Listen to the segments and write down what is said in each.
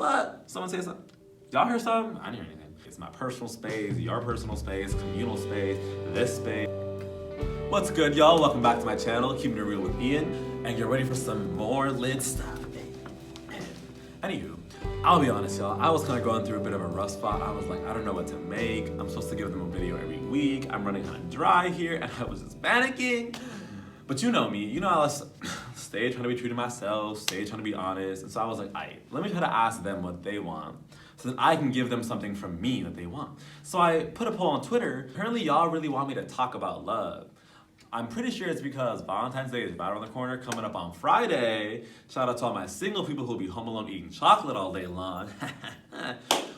what? Someone say something. Y'all heard something? I didn't hear anything. It's my personal space, your personal space, communal space, this space. What's good, y'all? Welcome back to my channel, Keeping It Real with Ian, and you're ready for some more lit stuff. Anywho, I'll be honest, y'all. I was kind of going through a bit of a rough spot. I was like, I don't know what to make. I'm supposed to give them a video every week. I'm running kind of dry here, and I was just panicking. But you know me. You know I was stay trying to be true to myself, stay trying to be honest. And so I was like, alright, let me try to ask them what they want so that I can give them something from me that they want. So I put a poll on Twitter. Apparently, y'all really want me to talk about love. I'm pretty sure it's because Valentine's Day is right around the corner, coming up on Friday. Shout out to all my single people who'll be home alone eating chocolate all day long.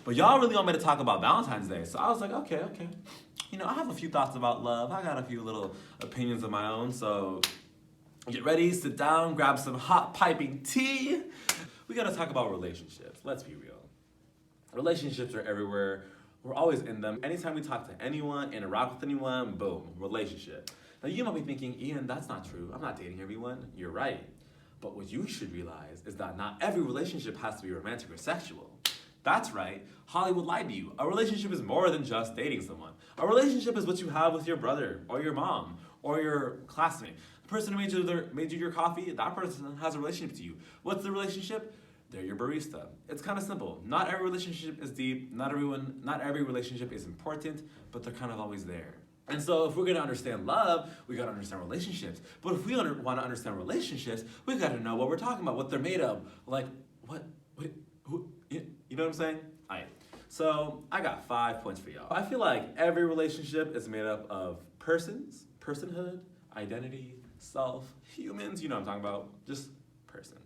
But y'all really want me to talk about Valentine's Day. So I was like, okay. You know, I have a few thoughts about love. I got a few little opinions of my own. So get ready, sit down, grab some hot piping tea. We gotta talk about relationships. Let's be real. Relationships are everywhere. We're always in them. Anytime we talk to anyone, interact with anyone, boom, relationship. Now you might be thinking, Ian, that's not true. I'm not dating everyone. You're right. But what you should realize is that not every relationship has to be romantic or sexual. That's right. Hollywood lied to you. A relationship is more than just dating someone. A relationship is what you have with your brother or your mom or your classmate. The person who made you your coffee, that person has a relationship to you. What's the relationship? They're your barista. It's kind of simple. Not every relationship is deep. Not every relationship is important, but they're kind of always there. And so if we're gonna understand love, we gotta understand relationships. But if we wanna understand relationships, we gotta know what we're talking about, what they're made of. Like, who, you know what I'm saying? Alright, so I got 5 points for y'all. I feel like every relationship is made up of persons, personhood, identity, self, humans, you know what I'm talking about, just person.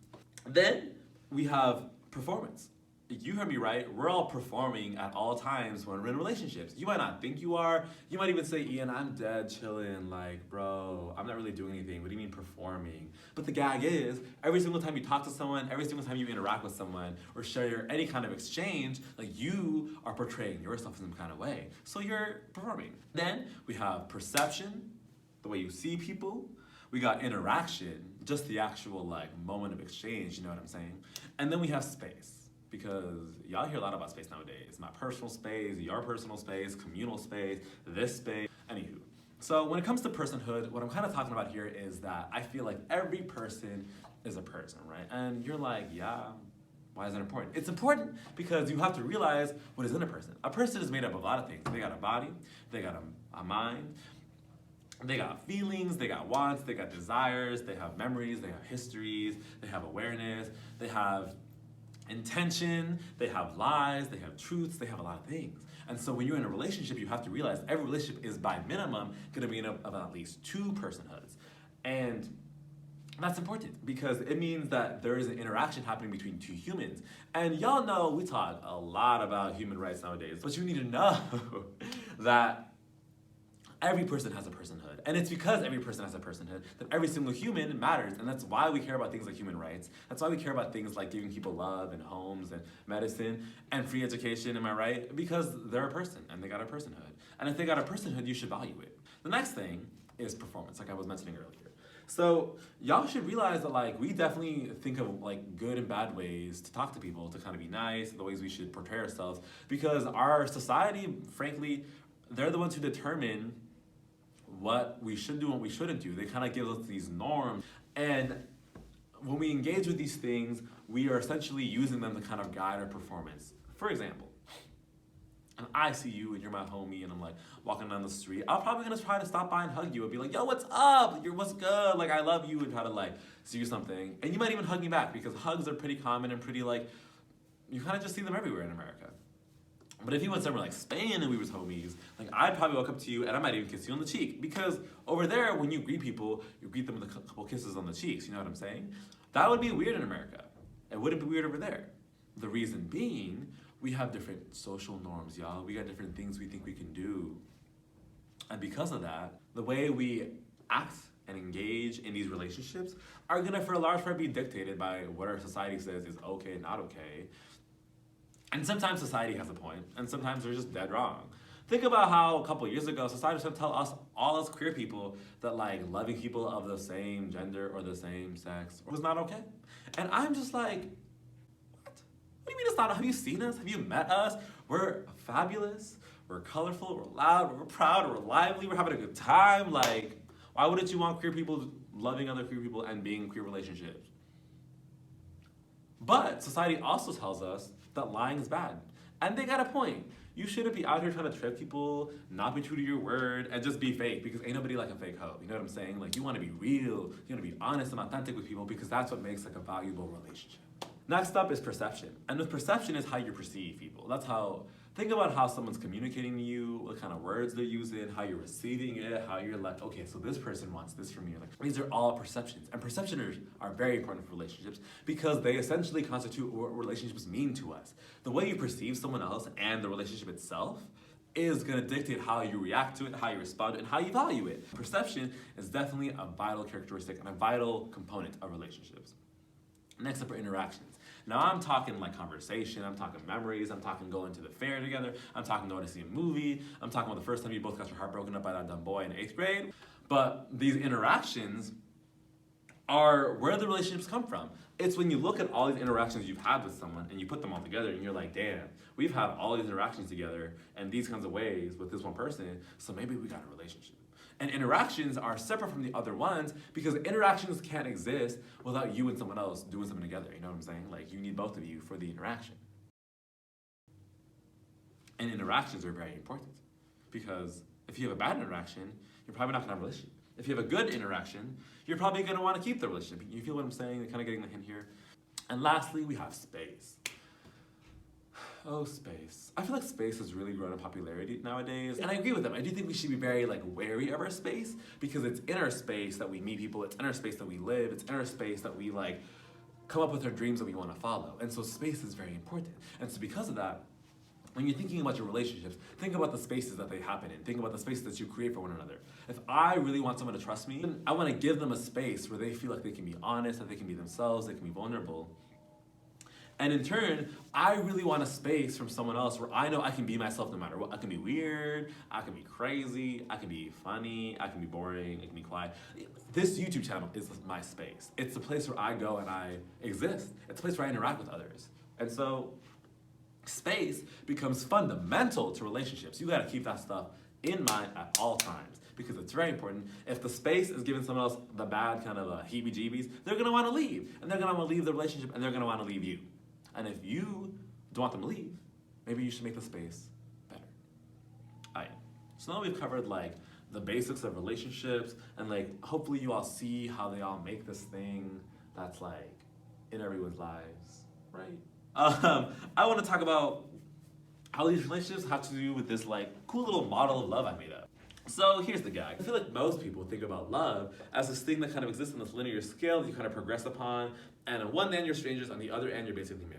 Then we have performance. You heard me right, we're all performing at all times when we're in relationships. You might not think you are. You might even say, Ian, I'm dead chilling, like, bro, I'm not really doing anything. What do you mean performing? But the gag is, every single time you talk to someone, every single time you interact with someone, or share any kind of exchange, like you are portraying yourself in some kind of way. So you're performing. Then we have perception, the way you see people. We got interaction, just the actual like moment of exchange, you know what I'm saying? And then we have space. Because y'all hear a lot about space nowadays. My personal space, your personal space, communal space, this space, anywho. So when it comes to personhood, what I'm kind of talking about here is that I feel like every person is a person, right? And you're like, yeah, why is that important? It's important because you have to realize what is in a person. A person is made up of a lot of things. They got a body, they got a mind, they got feelings, they got wants, they got desires, they have memories, they have histories, they have awareness, they have intention, they have lies, they have truths, they have a lot of things. And so when you're in a relationship, you have to realize every relationship is by minimum gonna be of at least 2 personhoods. And that's important because it means that there is an interaction happening between 2 humans. And y'all know we talk a lot about human rights nowadays, but you need to know that every person has a personhood. And it's because every person has a personhood that every single human matters. And that's why we care about things like human rights. That's why we care about things like giving people love and homes and medicine and free education, am I right? Because they're a person and they got a personhood. And if they got a personhood, you should value it. The next thing is performance, like I was mentioning earlier. So y'all should realize that like we definitely think of like good and bad ways to talk to people, to kind of be nice, the ways we should portray ourselves. Because our society, frankly, they're the ones who determine what we should do and what we shouldn't do. They kind of give us these norms. And when we engage with these things, we are essentially using them to kind of guide our performance. For example, and I see you and you're my homie and I'm like walking down the street, I'm probably gonna try to stop by and hug you and be like, yo, what's up? What's good? Like, I love you, and try to like see something. And you might even hug me back because hugs are pretty common and pretty like, you kind of just see them everywhere in America. But if you went somewhere like Spain and we was homies, like I'd probably walk up to you and I might even kiss you on the cheek. Because over there, when you greet people, you greet them with a couple kisses on the cheeks, you know what I'm saying? That would be weird in America. It wouldn't be weird over there. The reason being, we have different social norms, y'all. We got different things we think we can do. And because of that, the way we act and engage in these relationships are gonna, for a large part, be dictated by what our society says is okay and not okay. And sometimes society has a point, and sometimes they're just dead wrong. Think about how a couple years ago, society was trying to tell us, all us queer people, that like loving people of the same gender or the same sex was not okay. And I'm just like, what? What do you mean it's not? Have you seen us? Have you met us? We're fabulous. We're colorful. We're loud. We're proud. We're lively. We're having a good time. Like, why wouldn't you want queer people loving other queer people and being in queer relationships? But society also tells us that lying is bad. And they got a point. You shouldn't be out here trying to trick people, not be true to your word, and just be fake, because ain't nobody like a fake hoe. You know what I'm saying? Like, you want to be real, you want to be honest and authentic with people, because that's what makes like a valuable relationship. Next up is perception. And with perception is how you perceive people. That's how, think about how someone's communicating to you, what kind of words they're using, how you're receiving it, how you're like, okay, so this person wants this from me. Like, these are all perceptions. And perceptions are very important for relationships because they essentially constitute what relationships mean to us. The way you perceive someone else and the relationship itself is gonna dictate how you react to it, how you respond to it, and how you value it. Perception is definitely a vital characteristic and a vital component of relationships. Next up are interactions. Now I'm talking like conversation, I'm talking memories, I'm talking going to the fair together, I'm talking going to see a movie, I'm talking about the first time you both got your heart broken up by that dumb boy in 8th grade. But these interactions are where the relationships come from. It's when you look at all these interactions you've had with someone and you put them all together and you're like, damn, we've had all these interactions together and these kinds of ways with this one person, so maybe we got a relationship. And interactions are separate from the other ones because interactions can't exist without you and someone else doing something together. You know what I'm saying? Like, you need both of you for the interaction. And interactions are very important because if you have a bad interaction, you're probably not gonna have a relationship. If you have a good interaction, you're probably gonna wanna keep the relationship. You feel what I'm saying? You're kind of getting the hint here. And lastly, we have space. Oh, space. I feel like space has really grown in popularity nowadays. And I agree with them. I do think we should be very like wary of our space because it's in our space that we meet people, it's in our space that we live, it's in our space that we like come up with our dreams that we want to follow. And so space is very important. And so because of that, when you're thinking about your relationships, think about the spaces that they happen in. Think about the spaces that you create for one another. If I really want someone to trust me, I want to give them a space where they feel like they can be honest, that they can be themselves, they can be vulnerable. And in turn, I really want a space from someone else where I know I can be myself no matter what. I can be weird, I can be crazy, I can be funny, I can be boring, I can be quiet. This YouTube channel is my space. It's the place where I go and I exist. It's a place where I interact with others. And so space becomes fundamental to relationships. You gotta keep that stuff in mind at all times because it's very important. If the space is giving someone else the bad kind of heebie-jeebies, they're gonna wanna leave. And they're gonna wanna leave the relationship and they're gonna wanna leave you. And if you don't want them to leave, maybe you should make the space better. Alright, so now we've covered like the basics of relationships and like hopefully you all see how they all make this thing that's like in everyone's lives, right? I want to talk about how these relationships have to do with this like cool little model of love I made up. So here's the gag. I feel like most people think about love as this thing that kind of exists on this linear scale that you kind of progress upon, and on one end you're strangers, on the other end you're basically married.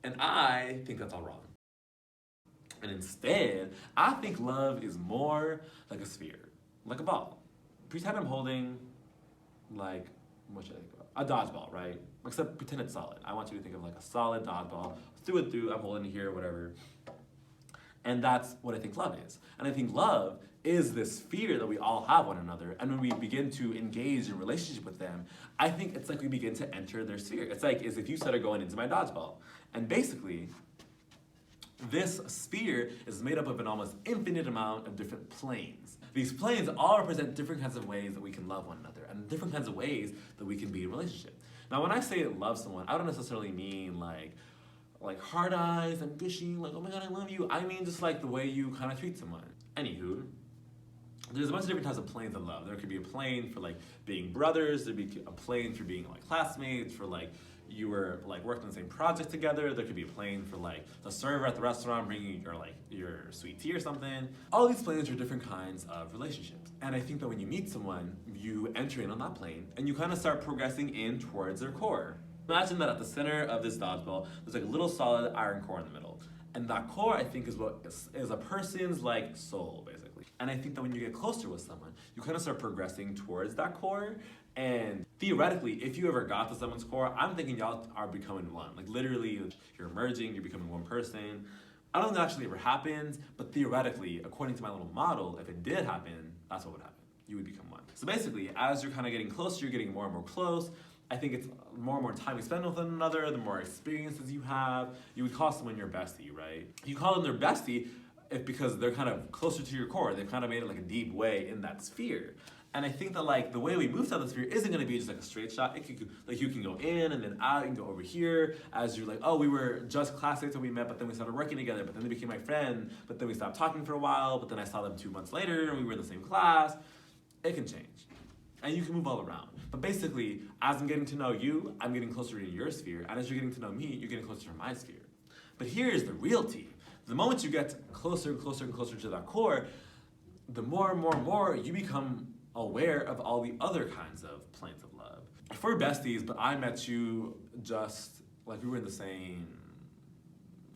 And I think that's all wrong. And instead, I think love is more like a sphere, like a ball. Pretend I'm holding, like, what should I think about? A dodgeball, right? Except pretend it's solid. I want you to think of like a solid dodgeball, through and through, I'm holding it here, whatever. And that's what I think love is. And I think love is this sphere that we all have one another. And when we begin to engage in relationship with them, I think it's like we begin to enter their sphere. It's like as if you started going into my dodgeball. And basically, this sphere is made up of an almost infinite amount of different planes. These planes all represent different kinds of ways that we can love one another and different kinds of ways that we can be in a relationship. Now, when I say love someone, I don't necessarily mean like hard eyes and gushing, like, oh my God, I love you. I mean just like the way you kind of treat someone. Anywho, there's a bunch of different types of planes of love. There could be a plane for like being brothers, there'd be a plane for being like classmates, for like you were like working on the same project together. There could be a plane for like the server at the restaurant bringing your sweet tea or something. All these planes are different kinds of relationships. And I think that when you meet someone, you enter in on that plane and you kind of start progressing in towards their core. Imagine that at the center of this dodgeball, there's like a little solid iron core in the middle. And that core, I think, is what is a person's like soul, basically. And I think that when you get closer with someone, you kind of start progressing towards that core. And theoretically, if you ever got to someone's core, I'm thinking y'all are becoming one. Like literally, you're merging, you're becoming one person. I don't think that actually ever happens, but theoretically, according to my little model, if it did happen, that's what would happen. You would become one. So basically, as you're kind of getting closer, you're getting more and more close, I think it's more and more time you spend with one another, the more experiences you have. You would call someone your bestie, right? You call them their bestie because they're kind of closer to your core. They've kind of made it like a deep way in that sphere. And I think that like the way we move to the sphere isn't going to be just like a straight shot. It could, like you can go in and then out, you can go over here as you're like, oh, we were just classmates when we met, but then we started working together, but then they became my friend, but then we stopped talking for a while, but then I saw them 2 months later and we were in the same class. It can change. And you can move all around. But basically, as I'm getting to know you, I'm getting closer to your sphere. And as you're getting to know me, you're getting closer to my sphere. But here's the real tea. The moment you get closer and closer and closer to that core, the more and more and more you become aware of all the other kinds of planes of love. If we're besties, but I met you just like we were in the same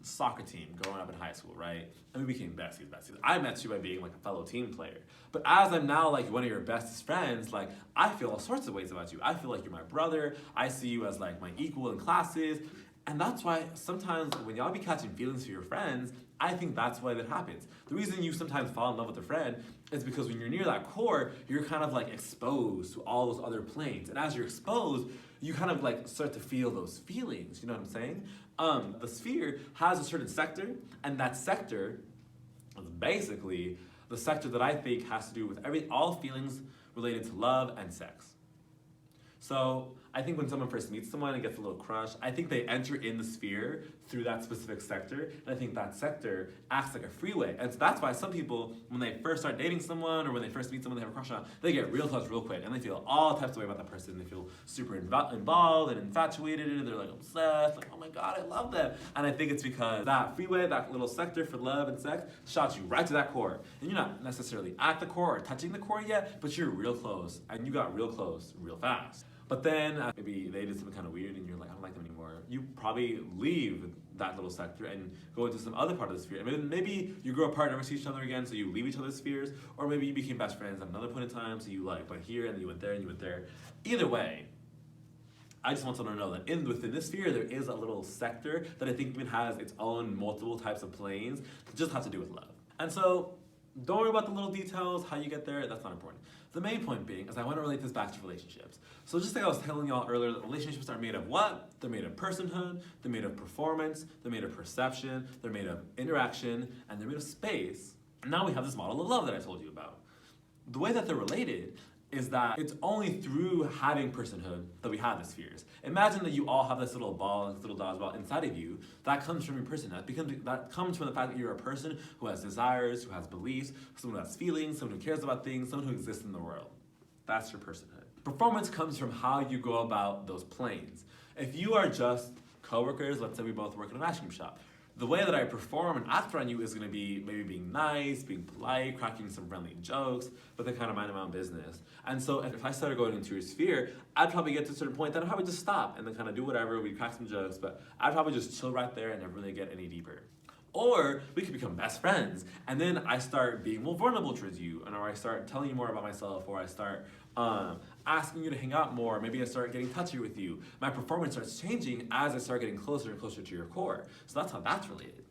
soccer team growing up in high school, right? And we became besties. I met you by being like a fellow team player. But as I'm now like one of your bestest friends, like I feel all sorts of ways about you. I feel like you're my brother. I see you as like my equal in classes. And that's why sometimes when y'all be catching feelings for your friends, I think that's why that happens. The reason you sometimes fall in love with a friend is because when you're near that core, you're kind of like exposed to all those other planes. And as you're exposed, you kind of like start to feel those feelings. You know what I'm saying? The sphere has a certain sector, and that sector is basically the sector that I think has to do with all feelings related to love and sex. So I think when someone first meets someone and gets a little crush, I think they enter in the sphere through that specific sector, and I think that sector acts like a freeway. And so that's why some people, when they first start dating someone or when they first meet someone they have a crush on, they get real close real quick, and they feel all types of way about that person. They feel super involved and infatuated, and they're like obsessed, like, oh my god, I love them. And I think it's because that freeway, that little sector for love and sex, shot you right to that core. And you're not necessarily at the core or touching the core yet, but you're real close, and you got real close real fast. But then maybe they did something kind of weird and you're like, I don't like them anymore. You probably leave that little sector and go into some other part of the sphere. I mean, maybe you grow apart, never see each other again, so you leave each other's spheres. Or maybe you became best friends at another point in time, so you like went here and then you went there and you went there. Either way, I just want someone to know that within this sphere, there is a little sector that I think even has its own multiple types of planes that just have to do with love. And so, don't worry about the little details, how you get there, that's not important. The main point being is I want to relate this back to relationships. So just like I was telling y'all earlier, that relationships are made of what? They're made of personhood, they're made of performance, they're made of perception, they're made of interaction, and they're made of space. And now we have this model of love that I told you about. The way that they're related is that it's only through having personhood that we have the spheres. Imagine that you all have this little ball, this little dodgeball inside of you. That comes from your personhood. That comes from the fact that you're a person who has desires, who has beliefs, someone who has feelings, someone who cares about things, someone who exists in the world. That's your personhood. Performance comes from how you go about those planes. If you are just coworkers, let's say we both work in an ice cream shop, the way that I perform and act around you is going to be maybe being nice, being polite, cracking some friendly jokes, but then kind of minding my own business. And so if I started going into your sphere, I'd probably get to a certain point, then I'd probably just stop and then kind of do whatever, we'd crack some jokes, but I'd probably just chill right there and never really get any deeper. Or we could become best friends, and then I start being more vulnerable towards you, or I start telling you more about myself, or I start asking you to hang out more, maybe I start getting touchy with you. My performance starts changing as I start getting closer and closer to your core. So that's how that's related.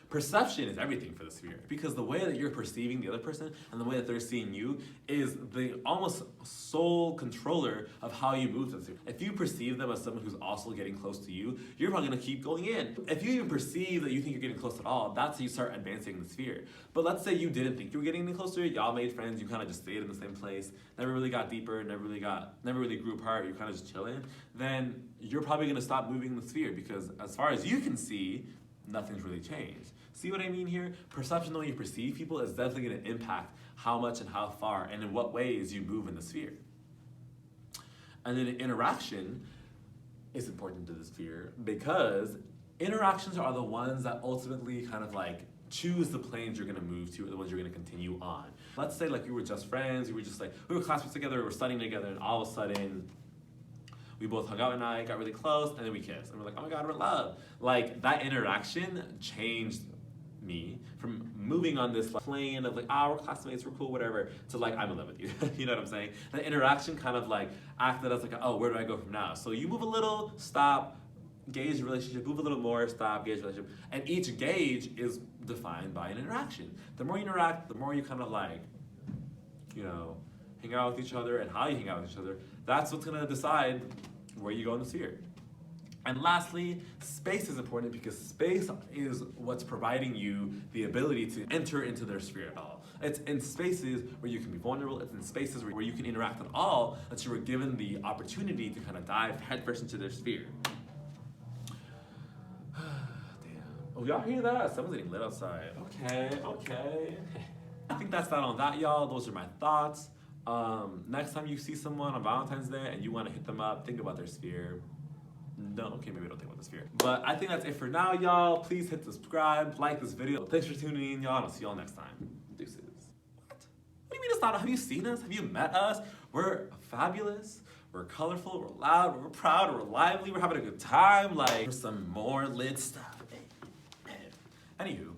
Perception is everything for the sphere, because the way that you're perceiving the other person and the way that they're seeing you is the almost sole controller of how you move to the sphere. If you perceive them as someone who's also getting close to you, you're probably going to keep going in. If you even perceive that you think you're getting close at all, that's how you start advancing the sphere. But let's say you didn't think you were getting any closer, y'all made friends, you kind of just stayed in the same place, never really got deeper, never really grew apart, you're kind of just chilling, then you're probably going to stop moving the sphere, because as far as you can see, nothing's really changed. See what I mean here? Perception, the way you perceive people, is definitely going to impact how much and how far and in what ways you move in the sphere. And then interaction is important to the sphere because interactions are the ones that ultimately kind of like choose the planes you're going to move to, or the ones you're going to continue on. Let's say like you were just friends, we were classmates together, we were studying together, and all of a sudden we both hung out at night, got really close, and then we kissed. And we're like, oh my god, we're in love. Like, that interaction changed me from moving on this plane of like, we're classmates, we're cool, whatever, to like, I'm in love with you. You know what I'm saying? That interaction kind of like acted as like, where do I go from now? So you move a little, stop, gauge the relationship, move a little more, stop, gauge the relationship. And each gauge is defined by an interaction. The more you interact, the more you kind of like, hang out with each other and how you hang out with each other. That's what's gonna decide where you go in the sphere. And lastly, space is important because space is what's providing you the ability to enter into their sphere at all. It's in spaces where you can be vulnerable, it's in spaces where you can interact at all that you were given the opportunity to kind of dive headfirst into their sphere. Damn. Oh, y'all hear that? Someone's getting lit outside. Okay. I think that's that on that, y'all. Those are my thoughts. Next time you see someone on Valentine's Day and you want to hit them up, think about their sphere. No, okay, maybe don't think about the sphere. But I think that's it for now, y'all. Please hit subscribe, like this video. Thanks for tuning in, y'all, and I'll see y'all next time. Deuces. What do you mean it's not? Have you seen us? Have you met us? We're fabulous. We're colorful. We're loud. We're proud. We're lively. We're having a good time. Like, for some more lit stuff. Anywho.